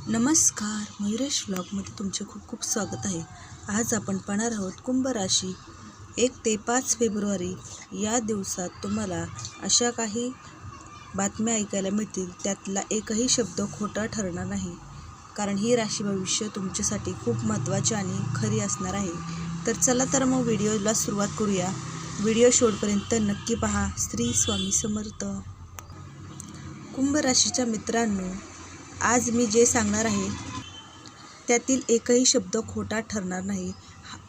नमस्कार, मयुरेश व्लॉगमध्ये तुमचे खूप खूप स्वागत आहे. आज आपण पाहणार आहोत कुंभ राशी 1 ते 5 फेब्रुवारी या दिवसात तुम्हाला अशा काही बातम्या ऐकायला मिळतील, त्यातला एकही शब्द खोटा ठरणार नाही. कारण ही राशी भविष्य तुमच्यासाठी खूप महत्त्वाची आणि खरी असणार आहे. तर चला तर मग व्हिडिओला सुरुवात करूया. व्हिडिओ शेवटपर्यंत नक्की पहा. श्री स्वामी समर्थ. कुंभ राशीच्या मित्रांनो, आज मी जे सांगणार आहे त्यातील एकही शब्द खोटा ठरणार नाही.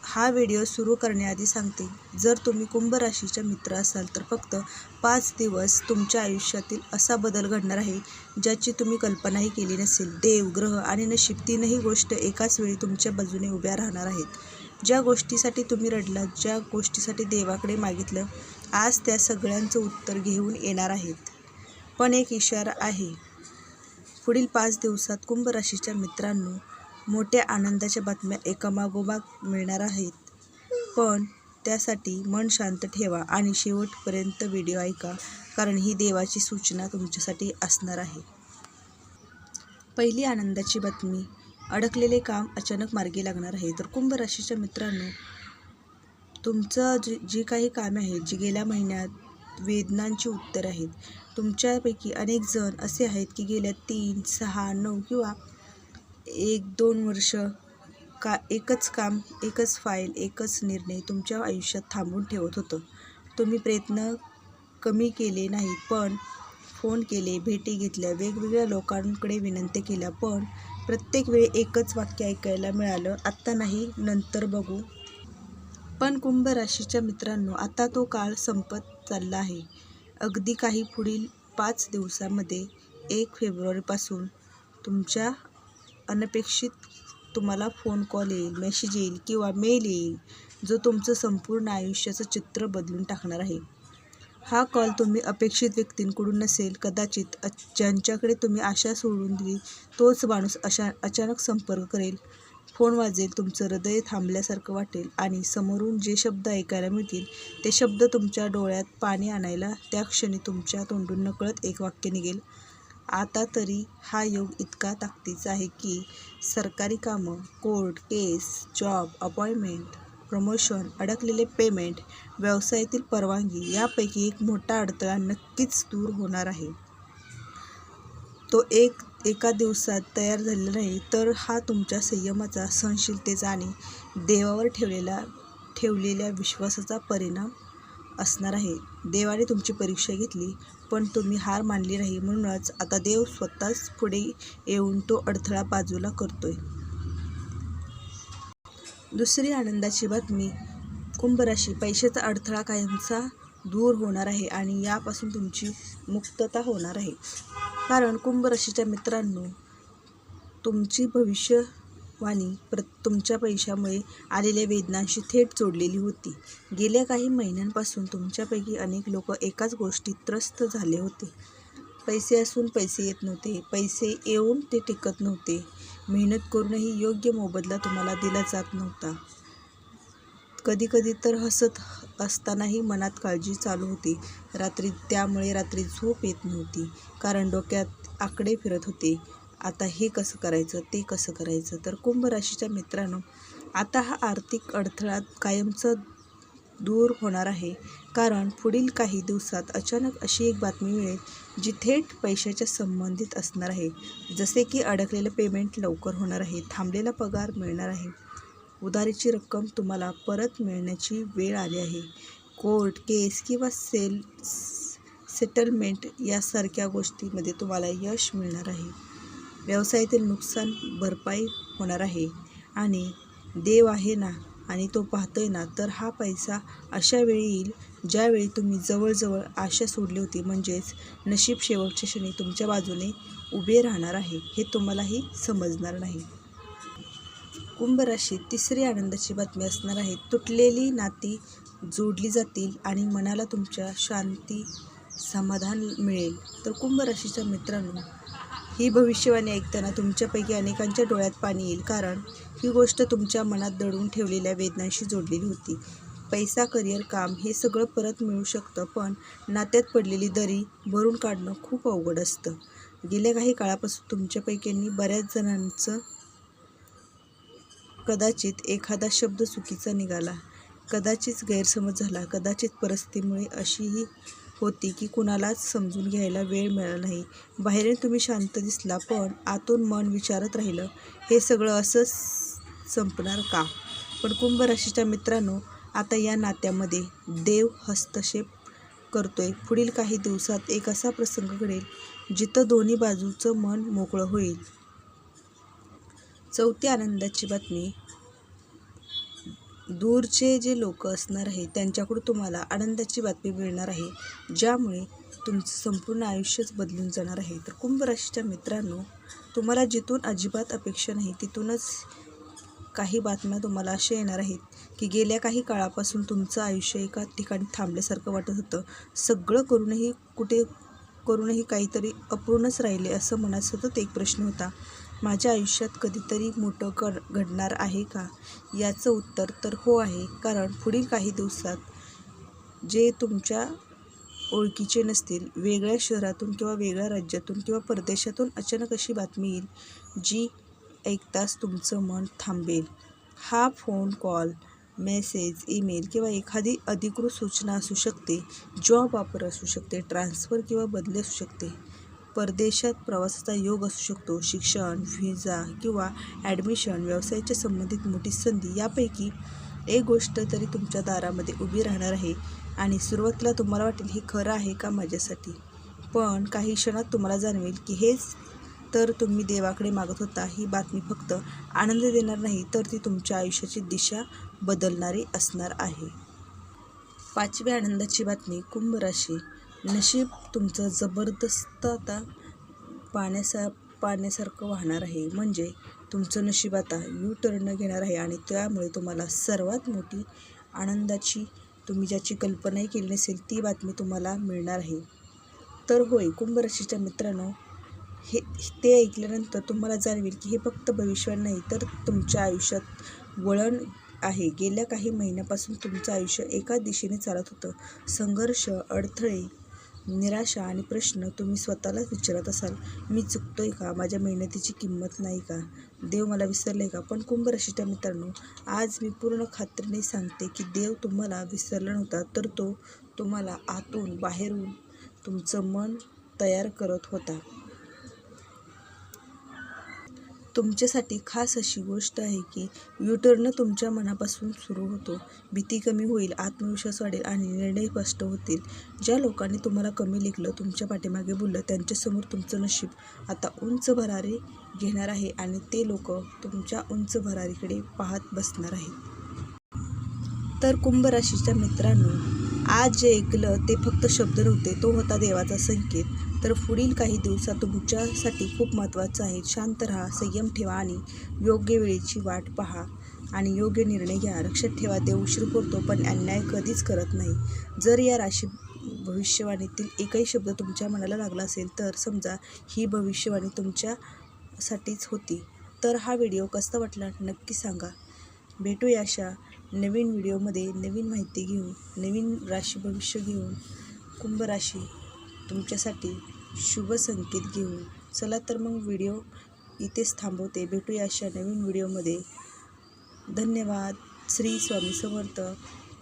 हा व्हिडिओ सुरू करण्याआधी सांगते, जर तुम्ही कुंभ राशीच्या मित्र असाल तर फक्त 5 दिवस तुमच्या आयुष्यातील असा बदल घडणार आहे ज्याची तुम्ही कल्पनाही केली नसेल. देव, ग्रह आणि नशीब तीनही गोष्ट एकाच वेळी तुमच्या बाजूने उभ्या राहणार आहेत. ज्या गोष्टीसाठी तुम्ही रडलात, ज्या गोष्टीसाठी देवाकडे मागितलं, आज त्या सगळ्यांचं उत्तर घेऊन येणार आहेत. पण एक इशारा आहे. पुढील 5 दिवसात कुंभ राशीच्या मित्रांनो, मोठ्या आनंदाच्या बातम्या एकामागोमाग मिळणार आहेत. पण त्यासाठी मन शांत ठेवा आणि शेवटपर्यंत व्हिडिओ ऐका, कारण ही देवाची सूचना तुमच्यासाठी असणार आहे. पहिली आनंदाची बातमी, अडकलेले काम अचानक मार्गी लागणार आहे. तर कुंभ राशीच्या मित्रांनो, तुमचं जी काही कामे आहेत, जी गेल्या महिन्यात वेदनांची उत्तर आहेत. तुमच्यापैकी अनेक जण असे आहेत की गेल्या 3, 6, 9 किंवा 1-2 वर्ष एकच काम, एकच फाईल, एकच निर्णय तुमच्या आयुष्यात थांबवून ठेवत होतं. तुम्ही प्रयत्न कमी केले नाहीत, पण फोन केले, भेटी घेतल्या, वेगवेगळ्या लोकांकडे विनंत्या केल्या, पण प्रत्येक वेळी एकच वाक्य ऐकायला मिळालं, आत्ता नाही, नंतर बघू. पण कुंभ राशीच्या मित्रांनो, आता तो काळ संपत चालला आहे. अगदी काही पुढील 5 दिवसामध्ये 1 फेब्रुवारीपासून तुमच्या अनपेक्षित तुम्हाला फोन कॉल येईल, मेसेज येईल किंवा मेल येईल, जो तुमचं संपूर्ण आयुष्याचं चित्र बदलून टाकणार आहे. हा कॉल तुम्ही अपेक्षित व्यक्तींकडून नसेल. कदाचित ज्यांच्याकडे तुम्ही आशा सोडून दिली तोच माणूस अचानक संपर्क करेल. फोन वाजेल, तुमचं हृदय थांबल्यासारखं वाटेल आणि समोरून जे शब्द ऐकायला मिळतील ते शब्द तुमच्या डोळ्यात पाणी आणायला त्या क्षणी तुमच्या तोंडून नकळत एक वाक्य निघेल, आता तरी. हा योग इतका ताकदीचा आहे की सरकारी कामं, कोर्ट केस, जॉब अपॉइंटमेंट, प्रमोशन, अडकलेले पेमेंट, व्यवसायातील परवानगी यापैकी एक मोठा अडथळा नक्कीच दूर होणार आहे. तो एका दिवसात तयार झालेला नाही, तर हा तुमच्या संयमाचा, सहनशीलतेचा आणि देवावर ठेवलेल्या विश्वासाचा परिणाम असणार आहे. देवाने तुमची परीक्षा घेतली, पण तुम्ही हार मानली नाही. म्हणूनच आता देव स्वतःच पुढे येऊन तो अडथळा बाजूला करतोय. दुसरी आनंदाची बातमी, कुंभ राशी, पैशाचा अडथळा कायमचा दूर होणार आहे आणि यापासून तुमची मुक्तता होणार आहे. कारण कुंभ राशीच्या मित्रांनो, तुमची भविष्यवाणी तुमच्या पैशामुळे आलेल्या वेदनांशी थेट जोडलेली होती. गेल्या काही महिन्यांपासून तुमच्यापैकी अनेक लोक एकाच गोष्टीत त्रस्त झाले होते. पैसे असून पैसे येत नव्हते, पैसे येऊन ते टिकत नव्हते, मेहनत करूनही योग्य मोबदला तुम्हाला दिला जात नव्हता. कधीकधी तर हसत असतानाही मनात काळजी चालू होती. त्यामुळे रात्री झोप येत नव्हती, कारण डोक्यात आकडे फिरत होते. आता हे कसं करायचं, ते कसं करायचं. तर कुंभ राशीच्या मित्रांनो, आता हा आर्थिक अडथळा कायमचा दूर होणार आहे. कारण पुढील काही दिवसात अचानक अशी एक बातमी मिळेल जी थेट पैशाच्या संबंधित असणार आहे. जसे की अडकलेलं पेमेंट लवकर होणार आहे, थांबलेला पगार मिळणार आहे, उधारीची रक्कम तुम्हाला परत मिळण्याची वेळ आली आहे, कोर्ट केस किंवा सेटलमेंट यासारख्या गोष्टींमध्ये तुम्हाला यश मिळणार आहे, व्यवसायातील नुकसान भरपाई होणार आहे आणि देव आहे ना आणि तो पाहतोय ना. तर हा पैसा अशा वेळी येईल ज्यावेळी तुम्ही जवळजवळ आशा सोडली होती. म्हणजेच नशीब शेवटच्या क्षणी तुमच्या बाजूने उभे राहणार आहे, हे तुम्हालाही समजणार नाही. कुंभ राशीत तिसरी आनंदाची बातमी असणार आहे. तुटलेली नाती जोडली जातील आणि मनाला तुमच्या शांती, समाधान मिळेल. तर कुंभ राशीच्या मित्रांनो, ही भविष्यवाणी ऐकताना तुमच्यापैकी अनेकांच्या डोळ्यात पाणी येईल, कारण ही गोष्ट तुमच्या मनात दडवून ठेवलेल्या वेदनांशी जोडलेली होती. पैसा, करिअर, काम हे सगळं परत मिळू शकतं, पण नात्यात पडलेली दरी भरून काढणं खूप अवघड असतं. गेल्या काही काळापासून तुमच्यापैकी बऱ्याच जणांचं कदाचित एखादा शब्द चुकीचा निघाला, कदाचित गैरसमज झाला, कदाचित परिस्थितीमुळे अशीही होती की कुणालाच समजून घ्यायला वेळ मिळाला नाही. बाहेरून तुम्ही शांत दिसला, पण आतून मन विचारत राहिलं, हे सगळं असंच संपणार का? पण कुंभ राशीच्या मित्रांनो, आता या नात्यामध्ये देव हस्तक्षेप करतोय. पुढील काही दिवसात एक असा प्रसंग घडेल जिथं दोन्ही बाजूचं मन मोकळं होईल. चौथी आनंदाची बातमी, दूरचे जे लोक असणार आहेत त्यांच्याकडून तुम्हाला आनंदाची बातमी मिळणार आहे, ज्यामुळे तुमचं संपूर्ण आयुष्यच बदलून जाणार आहे. तर कुंभ राशीच्या मित्रांनो, तुम्हाला जिथून अजिबात अपेक्षा नाही तिथूनच काही बातम्या तुम्हाला अशा येणार आहेत की गेल्या काही काळापासून तुमचं आयुष्य एका ठिकाणी थांबल्यासारखं वाटत होतं. सगळं करूनही काहीतरी अपूर्णच राहिले असं मनात सतत एक प्रश्न होता. माझ्या आयुष्यात कधीतरी मोठं घडणार आहे का? याचं उत्तर तर हो आहे. कारण पुढील काही दिवसात जे तुमच्या ओळखीचे नसतील, वेगळ्या शहरातून किंवा वेगळ्या राज्यातून किंवा परदेशातून अचानक अशी बातमी येईल जी ऐकताच तुमचं मन थांबेल. हा फोन कॉल, मेसेज, ईमेल किंवा एखादी अधिकृत सूचना असू शकते, जॉब ऑफर असू शकते, ट्रान्सफर किंवा बदली असू शकते, परदेशात प्रवासाचा योग असू शकतो, शिक्षण, व्हिसा किंवा ॲडमिशन, व्यवसायाच्या संबंधित मोठी संधी, यापैकी एक गोष्ट तरी तुमच्या दारामध्ये उभी राहणार आहे. आणि सुरुवातीला तुम्हाला वाटेल हे खरं आहे का माझ्यासाठी? पण काही क्षणात तुम्हाला जाणवेल की हेच तर तुम्ही देवाकडे मागत होता. ही बातमी फक्त आनंद देणार नाही, तर ती तुमच्या आयुष्याची दिशा बदलणारी असणार आहे. पाचवी आनंदाची बातमी, कुंभ राशी, नशीब तुमचं जबरदस्त आता पाण्यासारखं वाहणार आहे. म्हणजे तुमचं नशीब आता यू टर्न घेणार आहे आणि त्यामुळे तुम्हाला सर्वात मोठी आनंदाची, तुम्ही ज्याची कल्पनाही केली नसेल ती बातमी तुम्हाला मिळणार आहे. तर होय, कुंभ राशीच्या मित्रांनो, ते ऐकल्यानंतर तुम्हाला जाणवेल की हे फक्त भविष्यवाणी नाही, तर तुमच्या आयुष्यात वळण आहे. गेल्या काही महिन्यापासून तुमचं आयुष्य एका दिशेने चालत होतं. संघर्ष, अडथळे, निराशा आणि प्रश्न. तुम्ही स्वतःलाच विचारत असाल, मी चुकतोय का? माझ्या मेहनतीची किंमत नाही का? देव मला विसरले का? पण कुंभ राशीच्या मित्रांनो, आज मी पूर्ण खात्रीने सांगते की देव तुम्हाला विसरला नव्हता, तर तो तुम्हाला आतून बाहेरून तुमचं मन तयार करत होता. तुमच्यासाठी खास अशी गोष्ट आहे की यू-टर्न तुमच्या मनापासून सुरू होतो. भीती कमी होईल, आत्मविश्वास वाढेल आणि निर्णय स्पष्ट होतील. ज्या लोकांनी तुम्हाला कमी लेखलं, तुमच्या पाठीमागे बोललं, त्यांच्यासमोर तुमचं नशीब आता उंच भरारी घेणार आहे आणि ते लोक तुमच्या उंच भरारीकडे पाहत बसणार आहेत. तर कुंभ राशीच्या मित्रांनो, आज जे ऐकलं ते फक्त शब्द नव्हते, तो होता देवाचा संकेत. तर पुढील काही दिवसात तुमच्यासाठी खूप महत्त्वाचं आहे. शांत राहा, संयम ठेवा आणि योग्य वेळेची वाट पहा आणि योग्य निर्णय घ्या. लक्षात ठेवा, देव उशीर करतो पण अन्याय कधीच करत नाही. जर या राशी भविष्यवाणीतील एकही शब्द तुमच्या मनाला लागला असेल तर समजा ही भविष्यवाणी तुमच्यासाठीच होती. तर हा व्हिडिओ कसा वाटला नक्की सांगा. भेटूया अशा नवीन व्हिडिओमध्ये नवीन माहिती घेऊन, नवीन राशी भविष्य घेऊन, कुंभ राशी तुमच्यासाठी शुभ संकेत घेऊन. चला तर मग व्हिडिओ इथेच थांबवते. भेटूया अशा नवीन व्हिडिओमध्ये. धन्यवाद. श्री स्वामी समर्थ.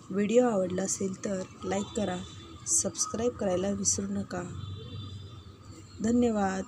व्हिडिओ आवडला असेल तर लाईक करा, सबस्क्राईब करायला विसरू नका. धन्यवाद.